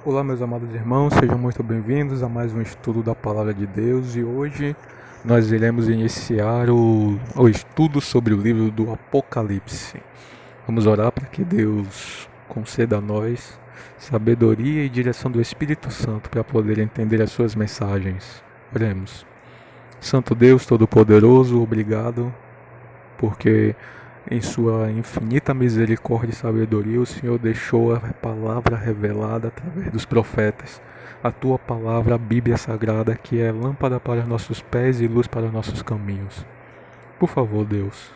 Olá, meus amados irmãos, sejam muito bem-vindos a mais um estudo da Palavra de Deus e hoje nós iremos iniciar o estudo sobre o livro do Apocalipse. Vamos orar para que Deus conceda a nós sabedoria e direção do Espírito Santo para poder entender as suas mensagens. Oremos. Santo Deus Todo-Poderoso, obrigado porque em sua infinita misericórdia e sabedoria, o Senhor deixou a palavra revelada através dos profetas. A tua palavra, a Bíblia Sagrada, que é lâmpada para nossos pés e luz para nossos caminhos. Por favor, Deus,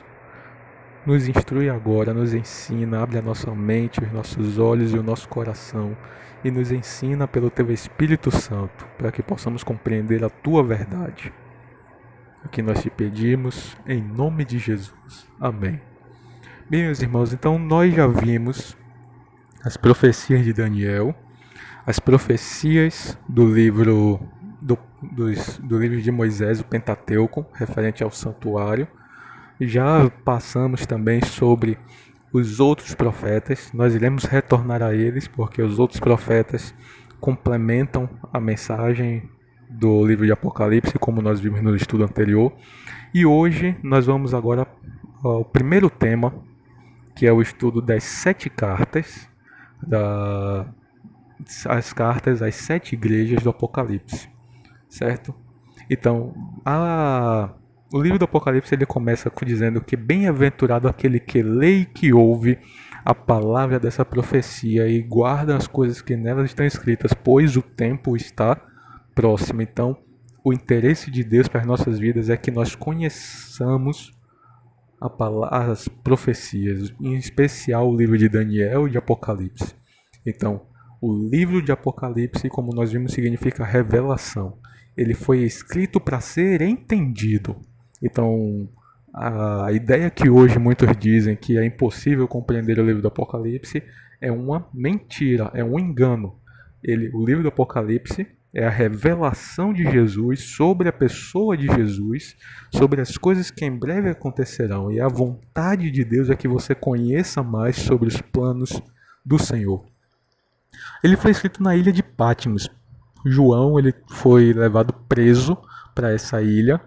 nos instrui agora, nos ensina, abre a nossa mente, os nossos olhos e o nosso coração e nos ensina pelo teu Espírito Santo, para que possamos compreender a tua verdade. O que nós te pedimos, em nome de Jesus. Amém. Bem, meus irmãos, então nós já vimos as profecias de Daniel, as profecias do livro do livro de Moisés, o Pentateuco, referente ao santuário. Já passamos também sobre os outros profetas. Nós iremos retornar a eles, porque os outros profetas complementam a mensagem do livro de Apocalipse, como nós vimos no estudo anterior. E hoje nós vamos agora ao primeiro tema, que é o estudo das 7 cartas, as cartas às 7 igrejas do Apocalipse, certo? Então, o livro do Apocalipse ele começa dizendo que bem-aventurado aquele que lê e que ouve a palavra dessa profecia e guarda as coisas que nelas estão escritas, pois o tempo está próximo. Então, o interesse de Deus para as nossas vidas é que nós conheçamos as profecias, em especial o livro de Daniel e de Apocalipse. Então, o livro de Apocalipse, como nós vimos, significa revelação. Ele foi escrito para ser entendido. Então, a ideia que hoje muitos dizem que é impossível compreender o livro do Apocalipse é uma mentira, é um engano. O livro do Apocalipse é a revelação de Jesus sobre a pessoa de Jesus, sobre as coisas que em breve acontecerão. E a vontade de Deus é que você conheça mais sobre os planos do Senhor. Ele foi escrito na ilha de Patmos. João ele foi levado preso para essa ilha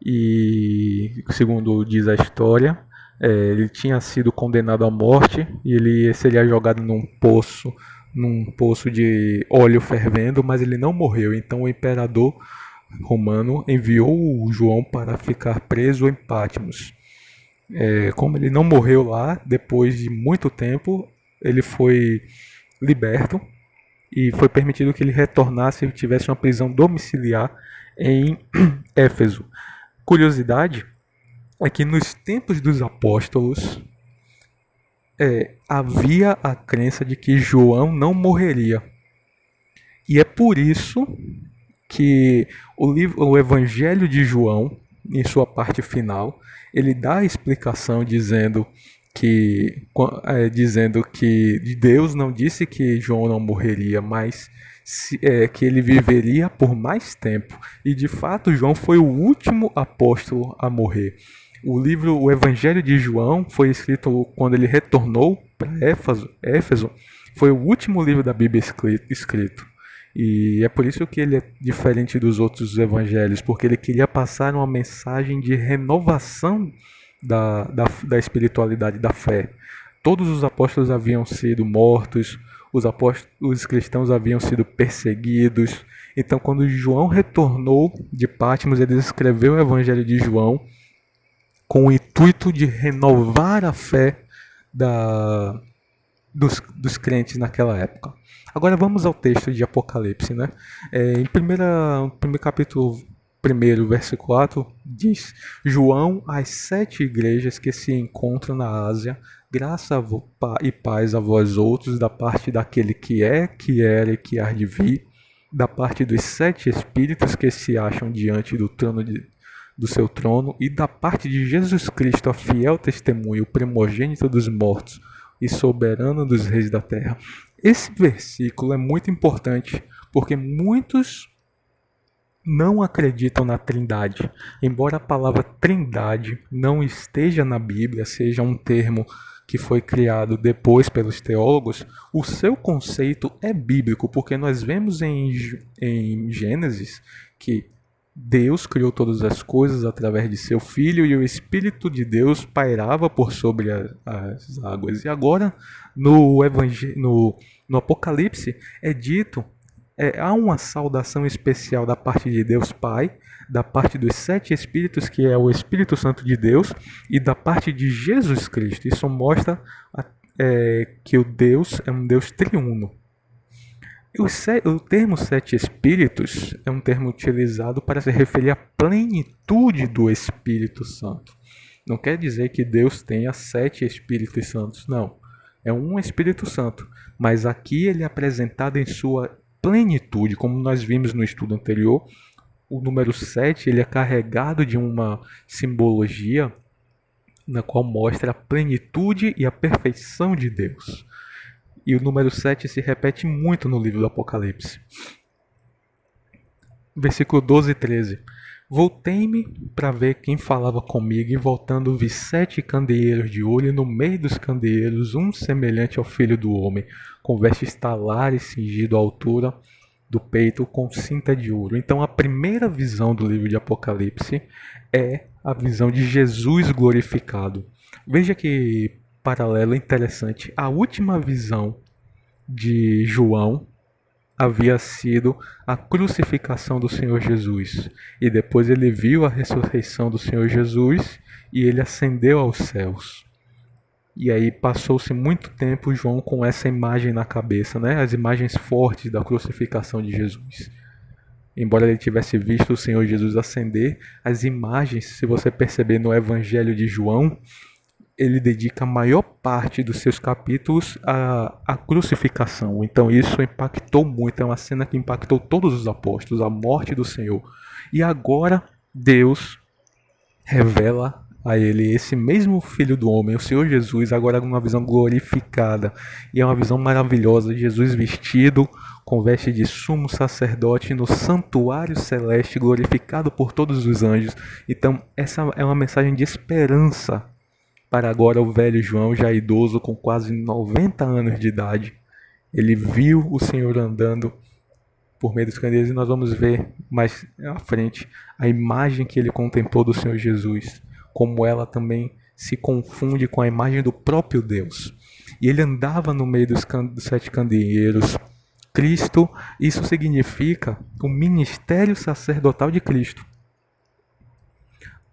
e, segundo diz a história, ele tinha sido condenado à morte e ele seria jogado num poço de óleo fervendo, mas ele não morreu. Então o imperador romano enviou o João para ficar preso em Patmos. Como ele não morreu lá, depois de muito tempo, ele foi liberto e foi permitido que ele retornasse e tivesse uma prisão domiciliar em Éfeso. Curiosidade é que nos tempos dos apóstolos, havia a crença de que João não morreria. E é por isso que o Evangelho de João, em sua parte final, ele dá a explicação dizendo que Deus não disse que João não morreria, mas que ele viveria por mais tempo. E de fato João foi o último apóstolo a morrer. O Evangelho de João foi escrito quando ele retornou para Éfeso. Foi o último livro da Bíblia escrito. E é por isso que ele é diferente dos outros evangelhos, porque ele queria passar uma mensagem de renovação da espiritualidade, da fé. Todos os apóstolos haviam sido mortos, os cristãos haviam sido perseguidos. Então, quando João retornou de Patmos, ele escreveu o Evangelho de João com o intuito de renovar a fé dos crentes naquela época. Agora vamos ao texto de Apocalipse, né? Em primeiro capítulo 1, verso 4, diz: João às 7 igrejas que se encontram na Ásia, graça e paz a vós outros, da parte daquele que é, que era e que há de vir, da parte dos 7 espíritos que se acham diante do seu trono, e da parte de Jesus Cristo, a fiel testemunha, o primogênito dos mortos e soberano dos reis da terra. Esse versículo é muito importante, porque muitos não acreditam na Trindade. Embora a palavra Trindade não esteja na Bíblia, seja um termo que foi criado depois pelos teólogos, o seu conceito é bíblico, porque nós vemos em Gênesis que Deus criou todas as coisas através de seu Filho e o Espírito de Deus pairava por sobre as águas. E agora, no Apocalipse, é dito, há uma saudação especial da parte de Deus Pai, da parte dos 7 Espíritos, que é o Espírito Santo de Deus, e da parte de Jesus Cristo. Isso mostra que o Deus é um Deus triuno. O termo 7 Espíritos é um termo utilizado para se referir à plenitude do Espírito Santo. Não quer dizer que Deus tenha 7 Espíritos Santos, não. É um Espírito Santo, mas aqui ele é apresentado em sua plenitude, como nós vimos no estudo anterior. O número 7 ele é carregado de uma simbologia na qual mostra a plenitude e a perfeição de Deus. E o número 7 se repete muito no livro do Apocalipse. Versículo 12 e 13. Voltei-me para ver quem falava comigo, e voltando vi 7 candeeiros de ouro, e no meio dos candeeiros um semelhante ao Filho do Homem, com vestes talares, cingido à altura do peito com cinta de ouro. Então a primeira visão do livro de Apocalipse é a visão de Jesus glorificado. Veja que paralelo interessante. A última visão de João havia sido a crucificação do Senhor Jesus. E depois ele viu a ressurreição do Senhor Jesus e ele ascendeu aos céus. E aí passou-se muito tempo João com essa imagem na cabeça, né? As imagens fortes da crucificação de Jesus. Embora ele tivesse visto o Senhor Jesus ascender, as imagens, se você perceber no Evangelho de João, ele dedica a maior parte dos seus capítulos à crucificação. Então isso impactou muito, é uma cena que impactou todos os apóstolos, a morte do Senhor. E agora Deus revela a ele esse mesmo Filho do Homem, o Senhor Jesus, agora com uma visão glorificada. E é uma visão maravilhosa, Jesus vestido com veste de sumo sacerdote no santuário celeste, glorificado por todos os anjos. Então essa é uma mensagem de esperança para agora o velho João, já idoso, com quase 90 anos de idade. Ele viu o Senhor andando por meio dos candeeiros, e nós vamos ver mais à frente a imagem que ele contemplou do Senhor Jesus, como ela também se confunde com a imagem do próprio Deus. E ele andava no meio dos 7 candeeiros. Cristo, isso significa o ministério sacerdotal de Cristo.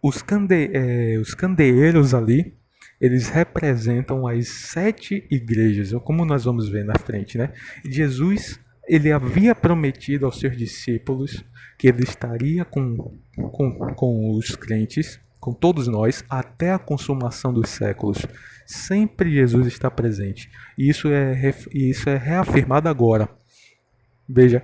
Os candeeiros ali, eles representam as 7 igrejas, como nós vamos ver na frente, né? Jesus, ele havia prometido aos seus discípulos que ele estaria com os crentes, com todos nós, até a consumação dos séculos. Sempre Jesus está presente. E isso é reafirmado agora. Veja,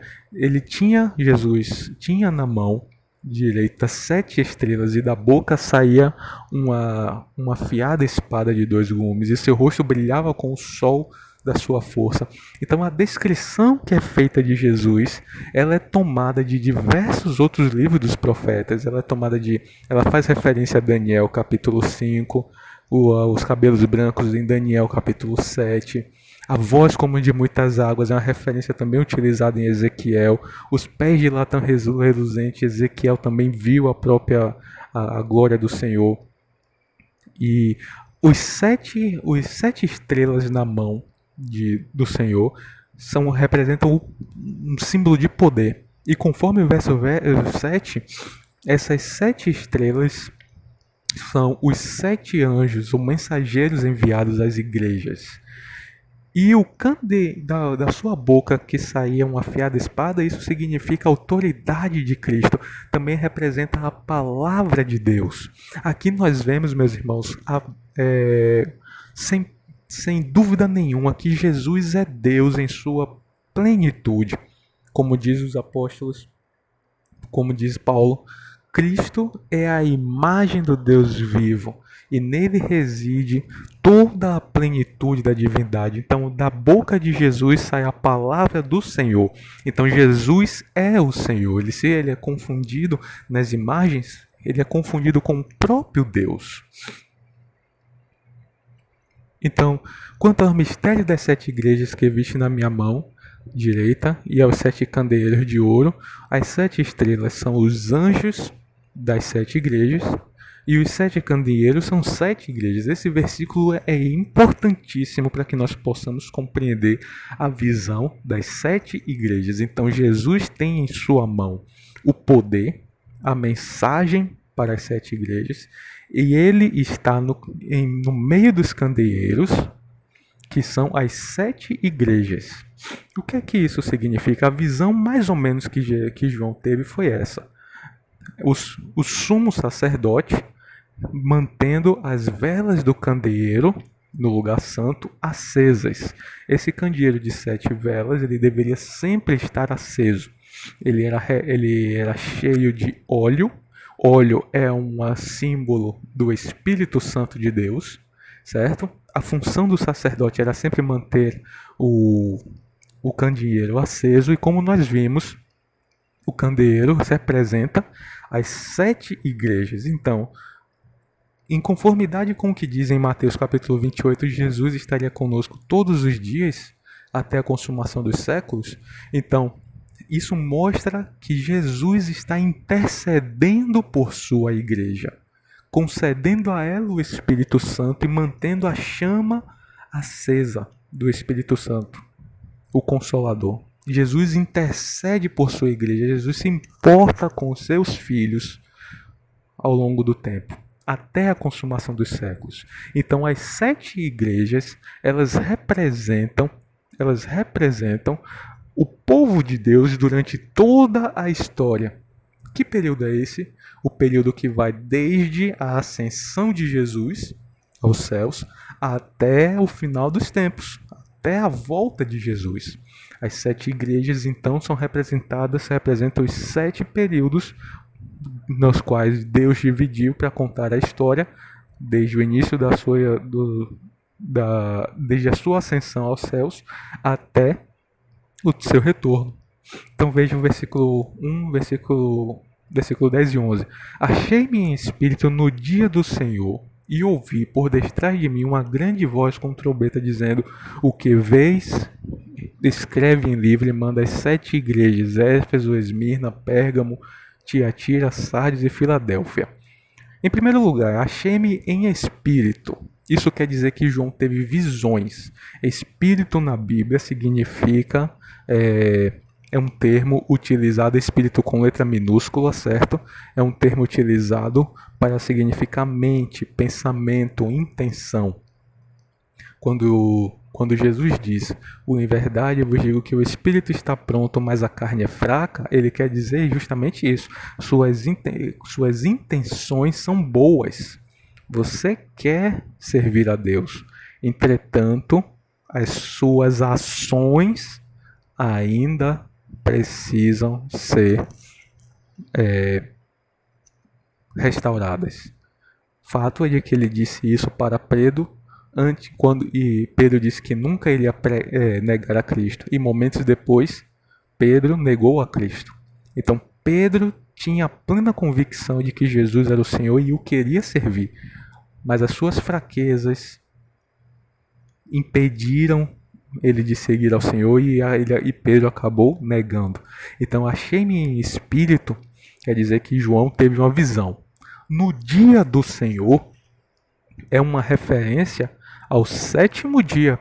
Jesus tinha na mão direita 7 estrelas, e da boca saía uma afiada espada de 2 gumes, e seu rosto brilhava com o sol da sua força. Então a descrição que é feita de Jesus, ela é tomada de diversos outros livros dos profetas. Ela faz referência a Daniel capítulo 5, os cabelos brancos em Daniel capítulo 7. A voz como de muitas águas é uma referência também utilizada em Ezequiel. Os pés de latão reluzente, Ezequiel também viu a glória do Senhor. E os sete estrelas na mão do Senhor representam um símbolo de poder. E conforme o verso 7, essas 7 estrelas são os 7 anjos, ou mensageiros enviados às igrejas. E da sua boca que saía uma afiada espada, isso significa a autoridade de Cristo. Também representa a palavra de Deus. Aqui nós vemos, meus irmãos, sem dúvida nenhuma, que Jesus é Deus em sua plenitude. Como diz os apóstolos, como diz Paulo, Cristo é a imagem do Deus vivo, e nele reside toda a plenitude da divindade. Então, da boca de Jesus sai a palavra do Senhor. Então, Jesus é o Senhor. Se ele é confundido nas imagens, ele é confundido com o próprio Deus. Então, quanto ao mistério das 7 igrejas que viste na minha mão direita e aos 7 candeeiros de ouro, as 7 estrelas são os anjos das 7 igrejas e os 7 candeeiros são 7 igrejas. Esse versículo é importantíssimo para que nós possamos compreender a visão das 7 igrejas. Então, Jesus tem em sua mão o poder, a mensagem para as 7 igrejas, e ele está no meio dos candeeiros, que são as 7 igrejas. O que é que isso significa? A visão mais ou menos que João teve foi essa. O sumo sacerdote mantendo as velas do candeeiro no lugar santo acesas. Esse candeeiro de 7 velas, ele deveria sempre estar aceso. Ele era cheio de óleo. Óleo é um símbolo do Espírito Santo de Deus, certo? A função do sacerdote era sempre manter o candeeiro aceso, e como nós vimos, o candeeiro representa as 7 igrejas. Então, em conformidade com o que diz em Mateus capítulo 28, Jesus estaria conosco todos os dias até a consumação dos séculos. Então, isso mostra que Jesus está intercedendo por sua igreja, concedendo a ela o Espírito Santo e mantendo a chama acesa do Espírito Santo, o Consolador. Jesus intercede por sua igreja, Jesus se importa com os seus filhos ao longo do tempo, até a consumação dos séculos. Então, as 7 igrejas, elas representam o povo de Deus durante toda a história. Que período é esse? O período que vai desde a ascensão de Jesus aos céus até o final dos tempos, até a volta de Jesus. As 7 igrejas, então, representam os 7 períodos nos quais Deus dividiu para contar a história desde o início desde a sua ascensão aos céus até o seu retorno. Então veja o versículo 1, versículo 10 e 11. Achei-me em espírito no dia do Senhor e ouvi por detrás de mim uma grande voz com trombeta dizendo: o que vês, escreve em livro e manda às 7 igrejas, Éfeso, Esmirna, Pérgamo, Tiatira, Sardes e Filadélfia. Em primeiro lugar, achei-me em espírito. Isso quer dizer que João teve visões. Espírito na Bíblia significa, é um termo utilizado, espírito com letra minúscula, certo? É um termo utilizado para significar mente, pensamento, intenção. Quando Jesus diz: em verdade eu vos digo que o espírito está pronto, mas a carne é fraca, ele quer dizer justamente isso. Suas intenções são boas. Você quer servir a Deus. Entretanto, as suas ações ainda precisam ser restauradas. Fato é de que ele disse isso para Pedro, e Pedro disse que nunca iria negar a Cristo. E momentos depois, Pedro negou a Cristo. Então, Pedro tinha a plena convicção de que Jesus era o Senhor e o queria servir. Mas as suas fraquezas impediram ele de seguir ao Senhor e Pedro acabou negando. Então, achei-me em espírito, quer dizer que João teve uma visão. No dia do Senhor é uma referência ao 7º dia.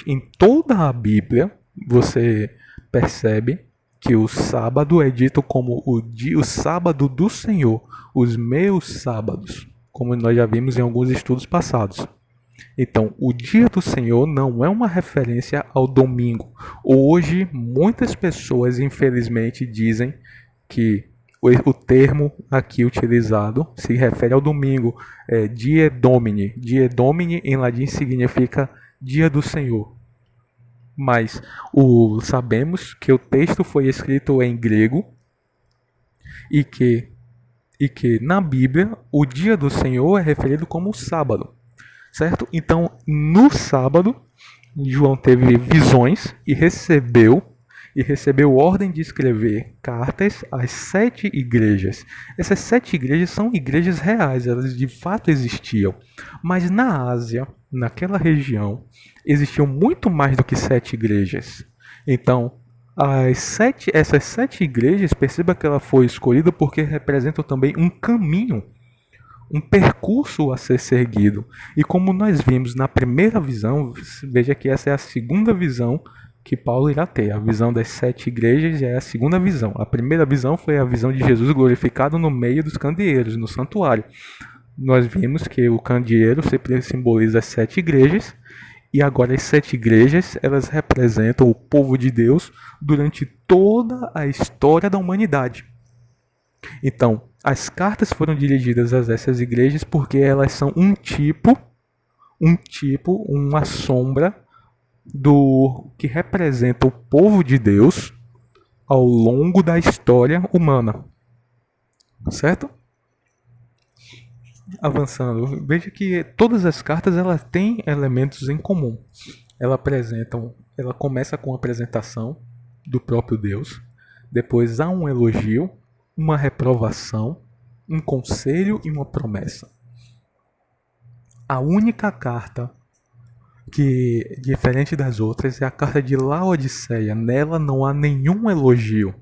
Em toda a Bíblia, você percebe que o sábado é dito como o sábado do Senhor, os meus sábados, como nós já vimos em alguns estudos passados. Então, o dia do Senhor não é uma referência ao domingo. Hoje, muitas pessoas, infelizmente, dizem que o termo aqui utilizado se refere ao domingo, Die Domini. Die Domini em latim significa dia do Senhor. Mas sabemos que o texto foi escrito em grego e que na Bíblia o dia do Senhor é referido como sábado, certo? Então, no sábado, João teve visões e recebeu ordem de escrever cartas às 7 igrejas. Essas 7 igrejas são igrejas reais, elas de fato existiam. Mas na Ásia, naquela região existiam muito mais do que 7 igrejas. Então, essas 7 igrejas, perceba que ela foi escolhida porque representam também um caminho, um percurso a ser seguido. E como nós vimos na primeira visão, veja que essa é a segunda visão que Paulo irá ter. A visão das 7 igrejas é a segunda visão. A primeira visão foi a visão de Jesus glorificado no meio dos candeeiros, no santuário. Nós vimos que o candeeiro sempre simboliza as 7 igrejas, e agora as 7 igrejas, elas representam o povo de Deus durante toda a história da humanidade. Então, as cartas foram dirigidas a essas igrejas porque elas são uma sombra do que representa o povo de Deus ao longo da história humana. Certo? Avançando, veja que todas as cartas elas têm elementos em comum. Ela começa com a apresentação do próprio Deus, depois há um elogio, uma reprovação, um conselho e uma promessa. A única carta que, diferente das outras, é a carta de Laodiceia. Nela não há nenhum elogio,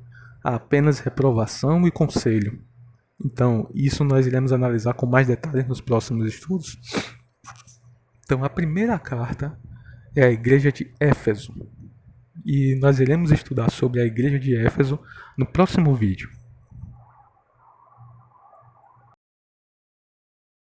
há apenas reprovação e conselho. Então, isso nós iremos analisar com mais detalhes nos próximos estudos. Então, a primeira carta é a igreja de Éfeso. E nós iremos estudar sobre a igreja de Éfeso no próximo vídeo.